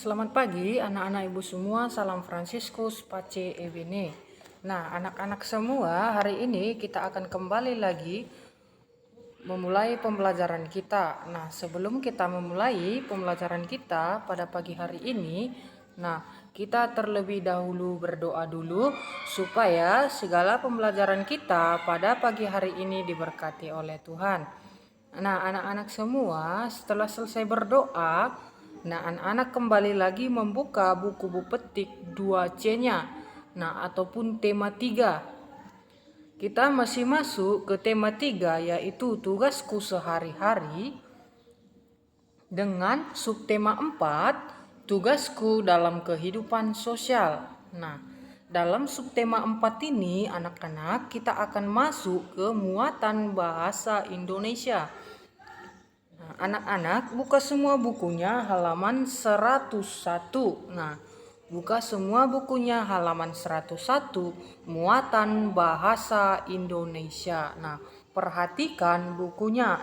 Selamat pagi anak-anak ibu semua, salam Fransiskus Pace Ebene. Nah, anak-anak semua, hari ini kita akan kembali lagi memulai pembelajaran kita. Nah, sebelum kita memulai pembelajaran kita pada pagi hari ini, kita terlebih dahulu berdoa dulu supaya segala pembelajaran kita pada pagi hari ini diberkati oleh Tuhan. Nah, anak-anak semua, setelah selesai berdoa, anak-anak kembali lagi membuka buku petik 2C-nya. Ataupun tema 3. Kita masih masuk ke tema 3, yaitu tugasku sehari-hari, dengan subtema 4, tugasku dalam kehidupan sosial. Dalam subtema 4 ini anak-anak kita akan masuk ke muatan bahasa Indonesia. Anak-anak buka semua bukunya halaman 101. Buka semua bukunya halaman 101, muatan bahasa Indonesia. Perhatikan bukunya.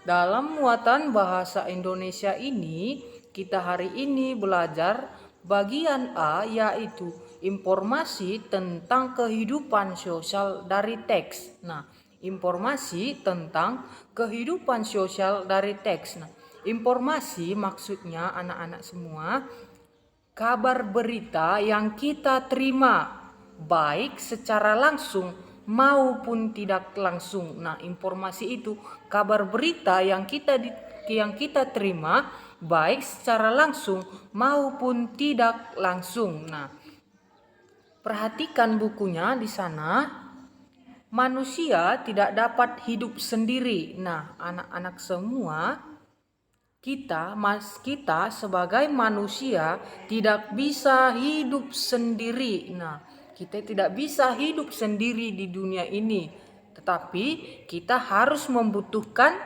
Dalam muatan bahasa Indonesia ini, kita hari ini belajar bagian A, yaitu informasi tentang kehidupan sosial dari teks. Informasi tentang kehidupan sosial dari teks. Informasi maksudnya anak-anak semua kabar berita yang kita terima baik secara langsung maupun tidak langsung. Informasi itu kabar berita yang kita terima baik secara langsung maupun tidak langsung. Perhatikan bukunya di sana. Manusia tidak dapat hidup sendiri. Anak-anak semua, kita sebagai manusia tidak bisa hidup sendiri. Kita tidak bisa hidup sendiri di dunia ini. Tetapi kita harus membutuhkan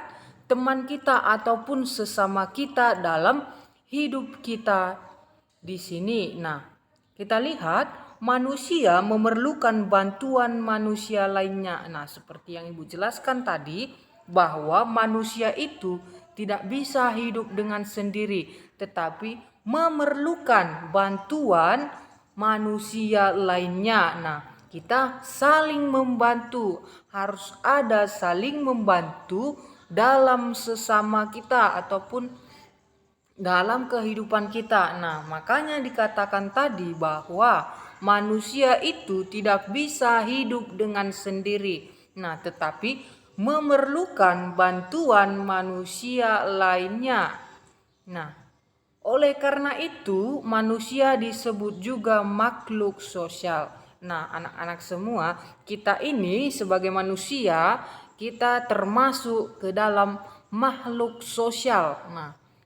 teman kita ataupun sesama kita dalam hidup kita di sini. Kita lihat manusia memerlukan bantuan manusia lainnya. Seperti yang Ibu jelaskan tadi, bahwa manusia itu tidak bisa hidup dengan sendiri, tetapi memerlukan bantuan manusia lainnya. Kita saling membantu, harus ada saling membantu dalam sesama kita ataupun dalam kehidupan kita. Makanya dikatakan tadi bahwa manusia itu tidak bisa hidup dengan sendiri. Tetapi memerlukan bantuan manusia lainnya. Oleh karena itu manusia disebut juga makhluk sosial. Anak-anak semua, kita ini sebagai manusia, kita termasuk ke dalam makhluk sosial.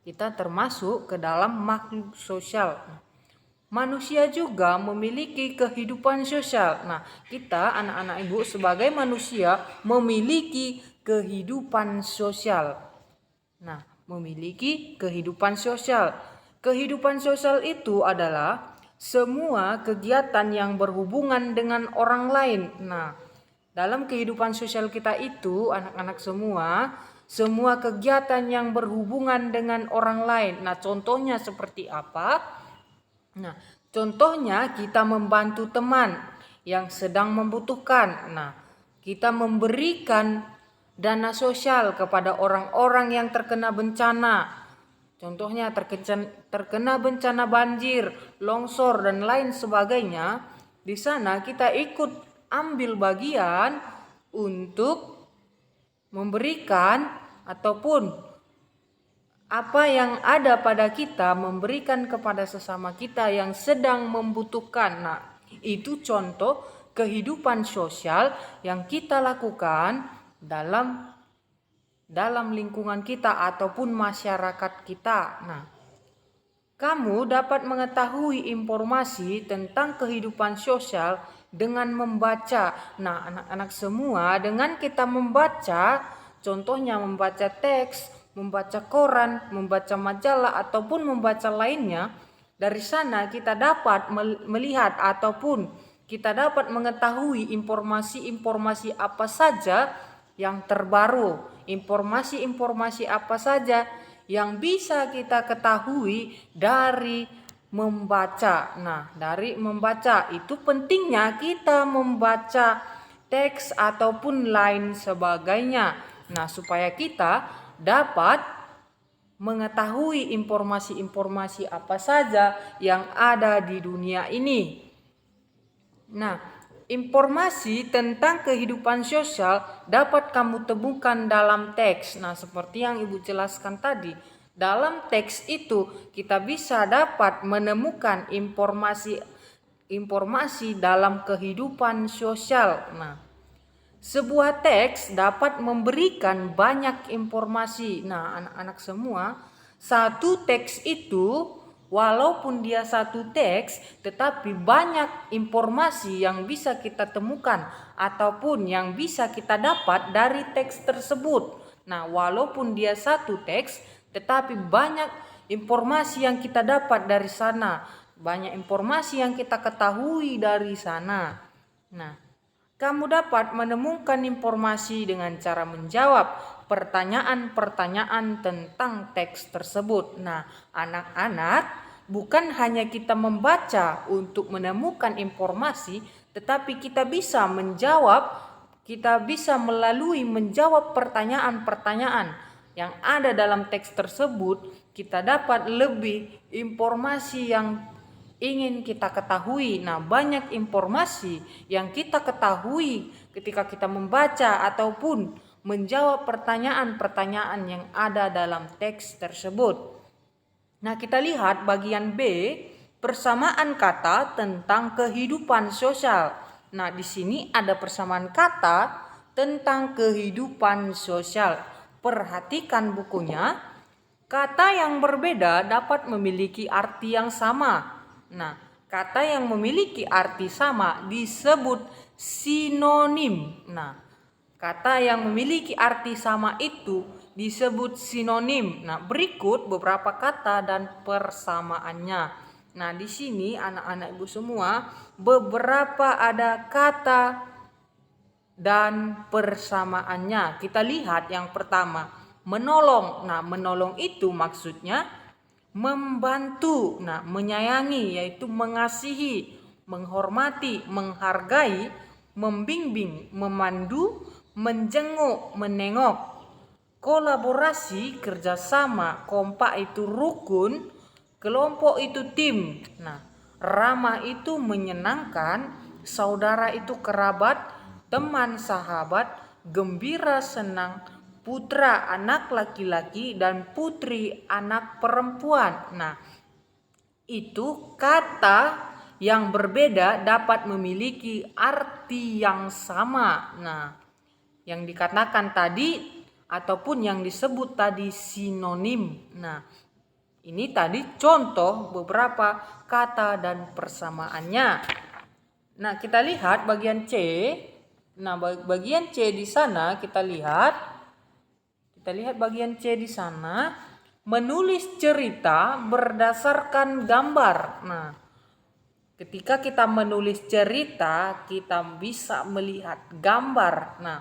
Kita termasuk ke dalam makhluk sosial. Manusia juga memiliki kehidupan sosial. Kita anak-anak ibu sebagai manusia memiliki kehidupan sosial. Memiliki kehidupan sosial. Kehidupan sosial itu adalah semua kegiatan yang berhubungan dengan orang lain. Dalam kehidupan sosial kita itu anak-anak semua kegiatan yang berhubungan dengan orang lain. Contohnya seperti apa? Contohnya kita membantu teman yang sedang membutuhkan. Kita memberikan dana sosial kepada orang-orang yang terkena bencana. Contohnya terkena bencana banjir, longsor dan lain sebagainya. Di sana kita ikut ambil bagian untuk memberikan ataupun apa yang ada pada kita, memberikan kepada sesama kita yang sedang membutuhkan. Itu contoh kehidupan sosial yang kita lakukan dalam lingkungan kita ataupun masyarakat kita. Kamu dapat mengetahui informasi tentang kehidupan sosial dengan membaca. Anak-anak semua, dengan kita membaca, contohnya membaca teks, membaca koran, membaca majalah ataupun membaca lainnya, dari sana kita dapat melihat ataupun kita dapat mengetahui informasi-informasi apa saja yang terbaru, informasi-informasi apa saja yang bisa kita ketahui dari membaca. Nah, dari membaca itu pentingnya kita membaca teks ataupun lain sebagainya. Nah, supaya kita dapat mengetahui informasi-informasi apa saja yang ada di dunia ini. Nah, informasi tentang kehidupan sosial dapat kamu temukan dalam teks. Nah, seperti yang Ibu jelaskan tadi, dalam teks itu kita bisa dapat menemukan informasi dalam kehidupan sosial. Nah, sebuah teks dapat memberikan banyak informasi. Nah, anak-anak semua, satu teks itu walaupun dia satu teks, tetapi banyak informasi yang bisa kita temukan ataupun yang bisa kita dapat dari teks tersebut. Nah, walaupun dia satu teks, tetapi banyak informasi yang kita dapat dari sana, banyak informasi yang kita ketahui dari sana. Nah, kamu dapat menemukan informasi dengan cara menjawab pertanyaan-pertanyaan tentang teks tersebut. Nah, anak-anak, bukan hanya kita membaca untuk menemukan informasi, tetapi kita bisa melalui menjawab pertanyaan-pertanyaan yang ada dalam teks tersebut, kita dapat lebih informasi yang ingin kita ketahui. Nah, banyak informasi yang kita ketahui ketika kita membaca ataupun menjawab pertanyaan-pertanyaan yang ada dalam teks tersebut. Nah, kita lihat bagian B, persamaan kata tentang kehidupan sosial. Nah, di sini ada persamaan kata tentang kehidupan sosial. Perhatikan bukunya. Kata yang berbeda dapat memiliki arti yang sama. Nah, kata yang memiliki arti sama disebut sinonim. Nah, kata yang memiliki arti sama itu disebut sinonim. Nah, berikut beberapa kata dan persamaannya. Nah, di sini anak-anak Ibu semua, beberapa ada kata dan persamaannya. Kita lihat yang pertama, menolong. Nah, menolong itu maksudnya membantu. Nah, menyayangi yaitu mengasihi, menghormati, menghargai, membimbing, memandu, menjenguk, menengok. Kolaborasi, kerjasama, kompak itu rukun, kelompok itu tim. Nah, ramah itu menyenangkan, saudara itu kerabat, teman sahabat, gembira senang, putra anak laki-laki dan putri anak perempuan. Nah, itu kata yang berbeda dapat memiliki arti yang sama. Nah, yang dikatakan tadi ataupun yang disebut tadi sinonim. Nah, ini tadi contoh beberapa kata dan persamaannya. Nah, kita lihat bagian C. Nah, bagian C di sana kita lihat bagian C di sana, menulis cerita berdasarkan gambar. Nah, ketika kita menulis cerita, kita bisa melihat gambar. Nah,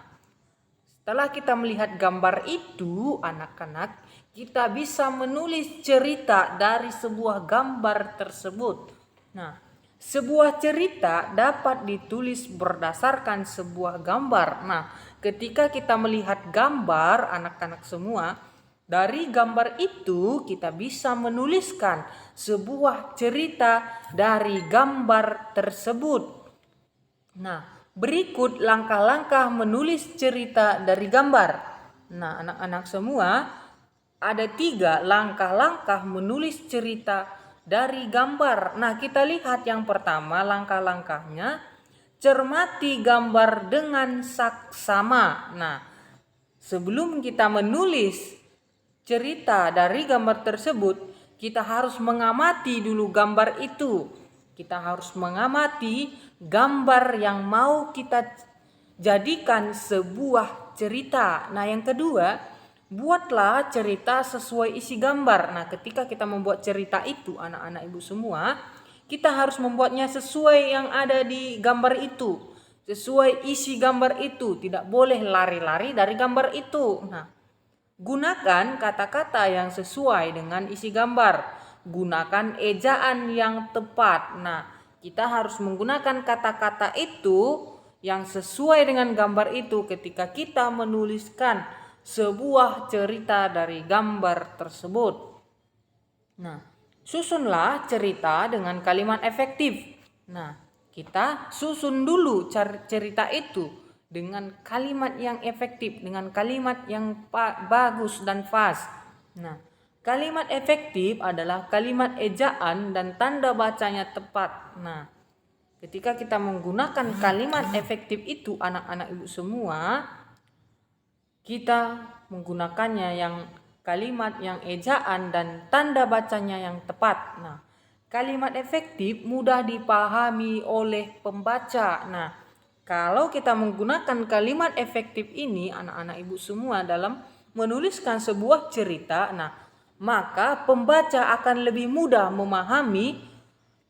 setelah kita melihat gambar itu, anak-anak, kita bisa menulis cerita dari sebuah gambar tersebut. Nah, sebuah cerita dapat ditulis berdasarkan sebuah gambar. Nah, ketika kita melihat gambar, anak-anak semua, dari gambar itu kita bisa menuliskan sebuah cerita dari gambar tersebut. Nah, berikut langkah-langkah menulis cerita dari gambar. Nah, anak-anak semua, ada 3 langkah-langkah menulis cerita dari gambar. Nah, kita lihat yang pertama langkah-langkahnya. Cermati gambar dengan saksama. Nah, sebelum kita menulis cerita dari gambar tersebut, kita harus mengamati dulu gambar itu. Kita harus mengamati gambar yang mau kita jadikan sebuah cerita. Nah, yang kedua, buatlah cerita sesuai isi gambar. Nah, ketika kita membuat cerita itu, anak-anak Ibu semua, kita harus membuatnya sesuai yang ada di gambar itu, sesuai isi gambar itu. Tidak boleh lari-lari dari gambar itu. Nah, Gunakan kata-kata yang sesuai dengan isi gambar. Gunakan ejaan yang tepat. Nah, kita harus menggunakan kata-kata itu yang sesuai dengan gambar itu ketika kita menuliskan sebuah cerita dari gambar tersebut. Nah, susunlah cerita dengan kalimat efektif. Nah, kita susun dulu cerita itu dengan kalimat yang efektif, dengan kalimat yang bagus dan pas. Nah, kalimat efektif adalah kalimat ejaan dan tanda bacanya tepat. Nah, ketika kita menggunakan kalimat efektif itu, anak-anak ibu semua, kita menggunakannya yang kalimat yang ejaan dan tanda bacanya yang tepat. Nah, kalimat efektif mudah dipahami oleh pembaca. Nah, kalau kita menggunakan kalimat efektif ini, anak-anak ibu semua, dalam menuliskan sebuah cerita, nah, maka pembaca akan lebih mudah memahami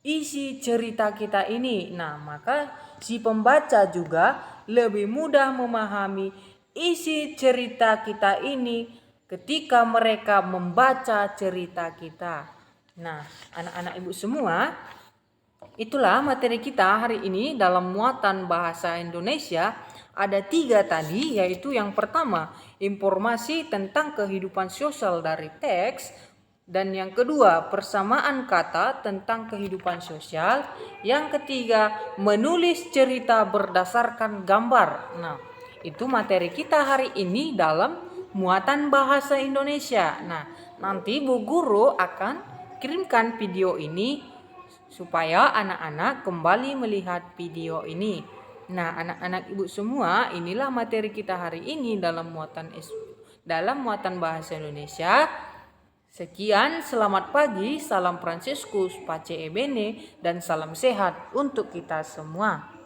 isi cerita kita ini. Nah, maka si pembaca juga lebih mudah memahami isi cerita kita ini ketika mereka membaca cerita kita. Nah, anak-anak ibu semua, itulah materi kita hari ini dalam muatan bahasa Indonesia. Ada 3 tadi, yaitu yang pertama, informasi tentang kehidupan sosial dari teks. Dan yang kedua, persamaan kata tentang kehidupan sosial. Yang ketiga, menulis cerita berdasarkan gambar. Nah, itu materi kita hari ini dalam muatan bahasa Indonesia. Nah, nanti Bu Guru akan kirimkan video ini supaya anak-anak kembali melihat video ini. Nah, anak-anak ibu semua, inilah materi kita hari ini dalam muatan bahasa Indonesia. Sekian, selamat pagi, salam Fransiskus Pace Ebene, dan salam sehat untuk kita semua.